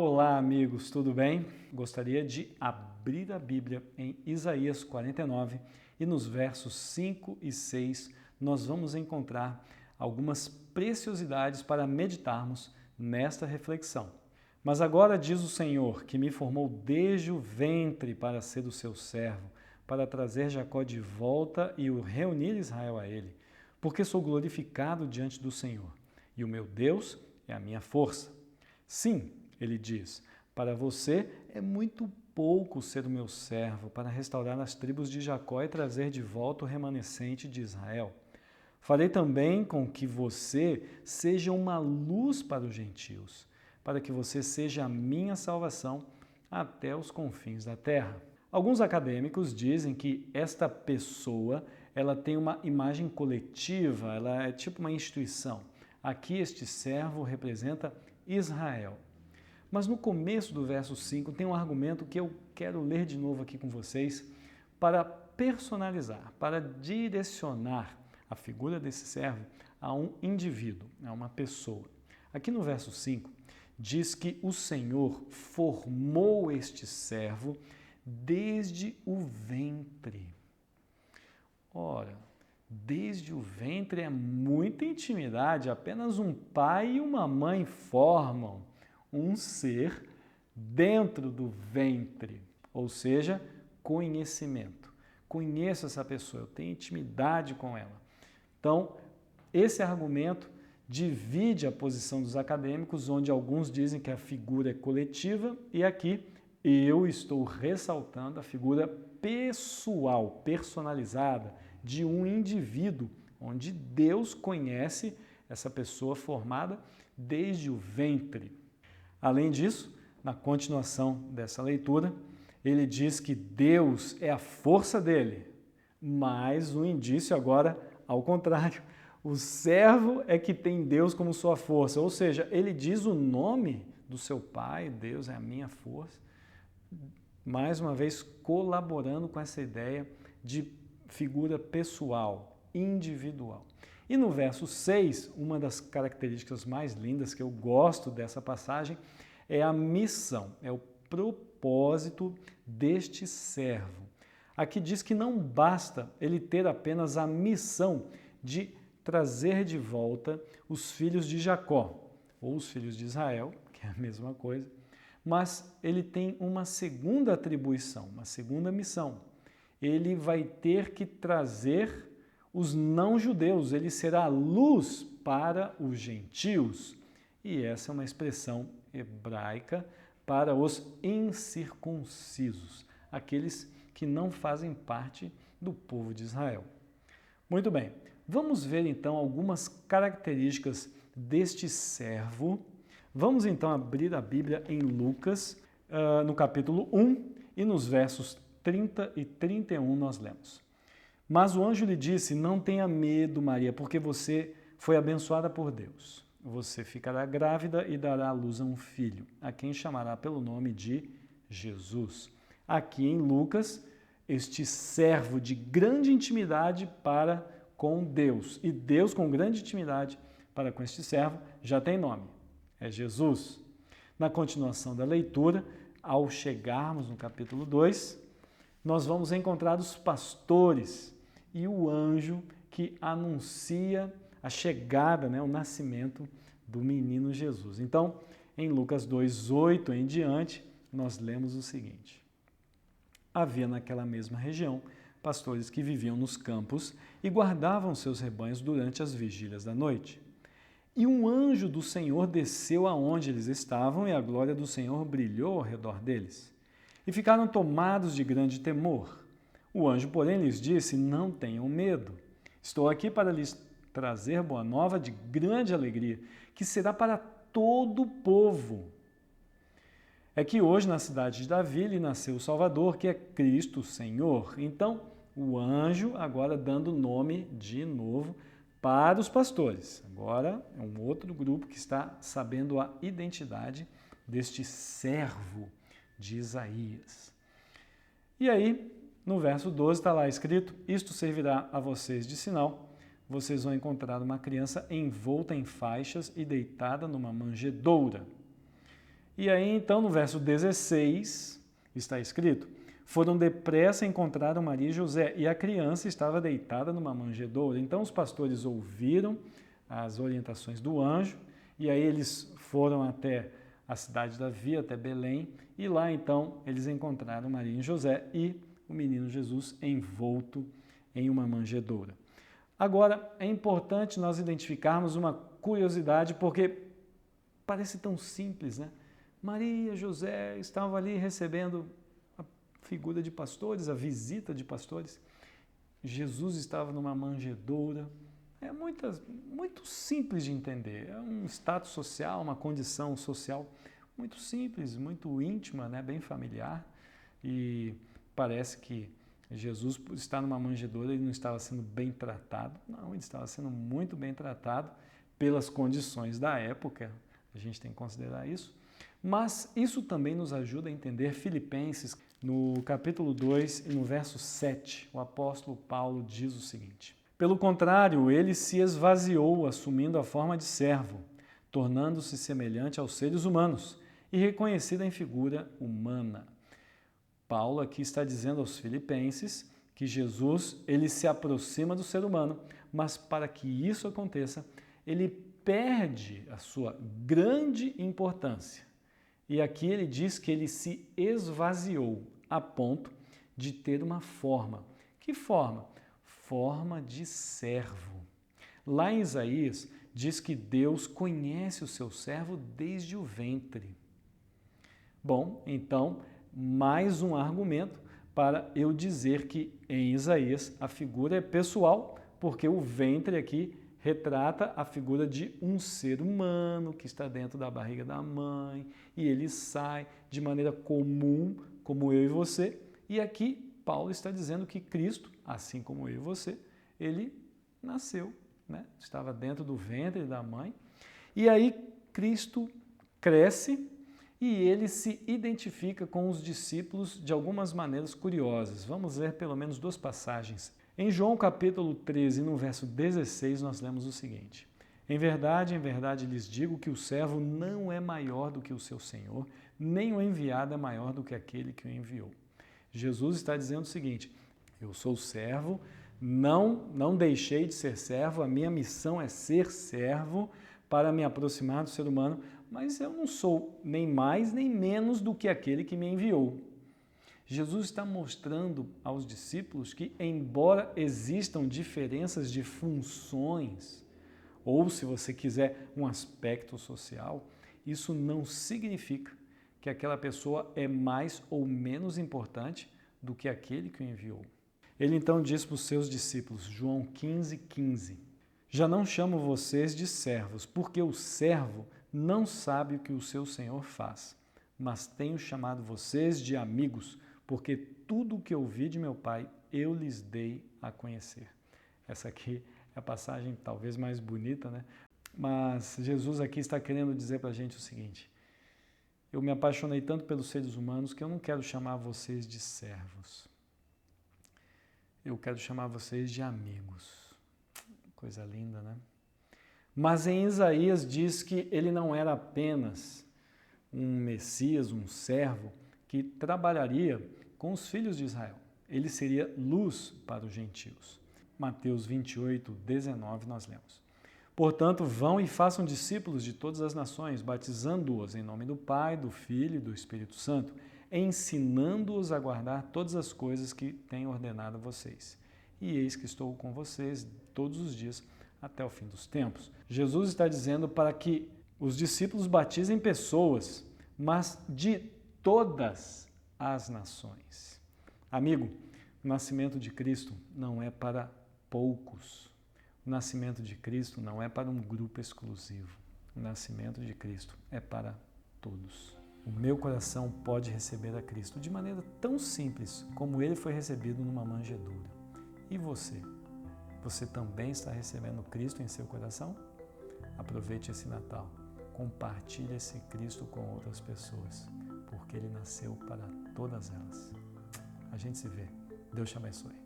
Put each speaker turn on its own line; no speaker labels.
Olá, amigos, tudo bem? Gostaria de abrir a Bíblia em Isaías 49 e nos versos 5 e 6 nós vamos encontrar algumas preciosidades para meditarmos nesta reflexão. Mas agora diz o Senhor, que me formou desde o ventre para ser o seu servo, para trazer Jacó de volta e o reunir Israel a ele, porque sou glorificado diante do Senhor, e o meu Deus é a minha força. Sim, ele diz, para você é muito pouco ser o meu servo para restaurar as tribos de Jacó e trazer de volta o remanescente de Israel. Farei também com que você seja uma luz para os gentios, para que você seja a minha salvação até os confins da terra. Alguns acadêmicos dizem que esta pessoa ela tem uma imagem coletiva, ela é tipo uma instituição. Aqui este servo representa Israel. Mas no começo do verso 5 tem um argumento que eu quero ler de novo aqui com vocês para personalizar, para direcionar a figura desse servo a um indivíduo, a uma pessoa. Aqui no verso 5 diz que o Senhor formou este servo desde o ventre. Ora, desde o ventre é muita intimidade, apenas um pai e uma mãe formam um ser dentro do ventre, ou seja, conhecimento. Conheço essa pessoa, eu tenho intimidade com ela. Então, esse argumento divide a posição dos acadêmicos, onde alguns dizem que a figura é coletiva e aqui eu estou ressaltando a figura pessoal, personalizada, de um indivíduo, onde Deus conhece essa pessoa formada desde o ventre. Além disso, na continuação dessa leitura, ele diz que Deus é a força dele, mas o indício agora, ao contrário, o servo é que tem Deus como sua força, ou seja, ele diz o nome do seu pai, Deus é a minha força, mais uma vez colaborando com essa ideia de figura pessoal, individual. E no verso 6, uma das características mais lindas que eu gosto dessa passagem é a missão, é o propósito deste servo. Aqui diz que não basta ele ter apenas a missão de trazer de volta os filhos de Jacó, ou os filhos de Israel, que é a mesma coisa, mas ele tem uma segunda atribuição, uma segunda missão. Ele vai ter que trazer os não-judeus, ele será luz para os gentios. E essa é uma expressão hebraica para os incircuncisos, aqueles que não fazem parte do povo de Israel. Muito bem, vamos ver então algumas características deste servo. Vamos então abrir a Bíblia em Lucas, no capítulo 1 e nos versos 30 e 31 nós lemos. Mas o anjo lhe disse, não tenha medo, Maria, porque você foi abençoada por Deus. Você ficará grávida e dará à luz a um filho, a quem chamará pelo nome de Jesus. Aqui em Lucas, este servo de grande intimidade para com Deus, e Deus com grande intimidade para com este servo, já tem nome, é Jesus. Na continuação da leitura, ao chegarmos no capítulo 2, nós vamos encontrar os pastores e o anjo que anuncia a chegada, o nascimento do menino Jesus. Então, em Lucas 2:8 em diante, nós lemos o seguinte: havia naquela mesma região pastores que viviam nos campos e guardavam seus rebanhos durante as vigílias da noite. E um anjo do Senhor desceu aonde eles estavam e a glória do Senhor brilhou ao redor deles. E ficaram tomados de grande temor. O anjo, porém, lhes disse, não tenham medo. Estou aqui para lhes trazer boa nova de grande alegria, que será para todo o povo. É que hoje na cidade de Davi lhe nasceu o Salvador, que é Cristo o Senhor. Então, o anjo agora dando nome de novo para os pastores. Agora é um outro grupo que está sabendo a identidade deste servo de Isaías. E aí, no verso 12 está lá escrito, isto servirá a vocês de sinal, vocês vão encontrar uma criança envolta em faixas e deitada numa manjedoura. E aí, então, no verso 16, está escrito: foram depressa e encontraram Maria e José, e a criança estava deitada numa manjedoura. Então os pastores ouviram as orientações do anjo, e aí eles foram até a cidade de Davi, até Belém, e lá então eles encontraram Maria e José e o menino Jesus envolto em uma manjedoura. Agora, é importante nós identificarmos uma curiosidade, porque parece tão simples, né? Maria e José estavam ali recebendo a figura de pastores, a visita de pastores. Jesus estava numa manjedoura. É muito simples de entender. É um status social, uma condição social muito simples, muito íntima, né? Bem familiar. E parece que Jesus está numa manjedoura e não estava sendo bem tratado. Não, ele estava sendo muito bem tratado pelas condições da época. A gente tem que considerar isso. Mas isso também nos ajuda a entender Filipenses, no capítulo 2 e no verso 7, o apóstolo Paulo diz o seguinte: pelo contrário, ele se esvaziou, assumindo a forma de servo, tornando-se semelhante aos seres humanos e reconhecido em figura humana. Paulo aqui está dizendo aos filipenses que Jesus ele se aproxima do ser humano, mas para que isso aconteça, ele perde a sua grande importância. E aqui ele diz que ele se esvaziou a ponto de ter uma forma. Que forma? Forma de servo. Lá em Isaías diz que Deus conhece o seu servo desde o ventre. Bom, então, mais um argumento para eu dizer que em Isaías a figura é pessoal, porque o ventre aqui retrata a figura de um ser humano que está dentro da barriga da mãe e ele sai de maneira comum, como eu e você. E aqui Paulo está dizendo que Cristo, assim como eu e você, ele nasceu, né? Estava dentro do ventre da mãe. E aí Cristo cresce e ele se identifica com os discípulos de algumas maneiras curiosas. Vamos ver pelo menos duas passagens. Em João capítulo 13, no verso 16, nós lemos o seguinte: em verdade, lhes digo que o servo não é maior do que o seu senhor, nem o enviado é maior do que aquele que o enviou. Jesus está dizendo o seguinte: eu sou servo, não deixei de ser servo, a minha missão é ser servo para me aproximar do ser humano, mas eu não sou nem mais nem menos do que aquele que me enviou. Jesus está mostrando aos discípulos que, embora existam diferenças de funções, ou, se você quiser, um aspecto social, isso não significa que aquela pessoa é mais ou menos importante do que aquele que o enviou. Ele então diz para os seus discípulos, João 15:15, já não chamo vocês de servos, porque o servo não sabe o que o seu senhor faz, mas tenho chamado vocês de amigos, porque tudo o que ouvi de meu Pai, eu lhes dei a conhecer. Essa aqui é a passagem talvez mais bonita, né? Mas Jesus aqui está querendo dizer para a gente o seguinte: eu me apaixonei tanto pelos seres humanos que eu não quero chamar vocês de servos. Eu quero chamar vocês de amigos. Coisa linda, né? Mas em Isaías diz que ele não era apenas um Messias, um servo, que trabalharia com os filhos de Israel. Ele seria luz para os gentios. Mateus 28:19 nós lemos: portanto, vão e façam discípulos de todas as nações, batizando-os em nome do Pai, do Filho e do Espírito Santo, ensinando-os a guardar todas as coisas que tenho ordenado a vocês. E eis que estou com vocês todos os dias até o fim dos tempos. Jesus está dizendo para que os discípulos batizem pessoas, mas de todas as nações. Amigo, o nascimento de Cristo não é para poucos. O nascimento de Cristo não é para um grupo exclusivo. O nascimento de Cristo é para todos. O meu coração pode receber a Cristo de maneira tão simples como ele foi recebido numa manjedoura. E você? Você também está recebendo Cristo em seu coração? Aproveite esse Natal. Compartilhe esse Cristo com outras pessoas, porque ele nasceu para todas elas. A gente se vê. Deus te abençoe.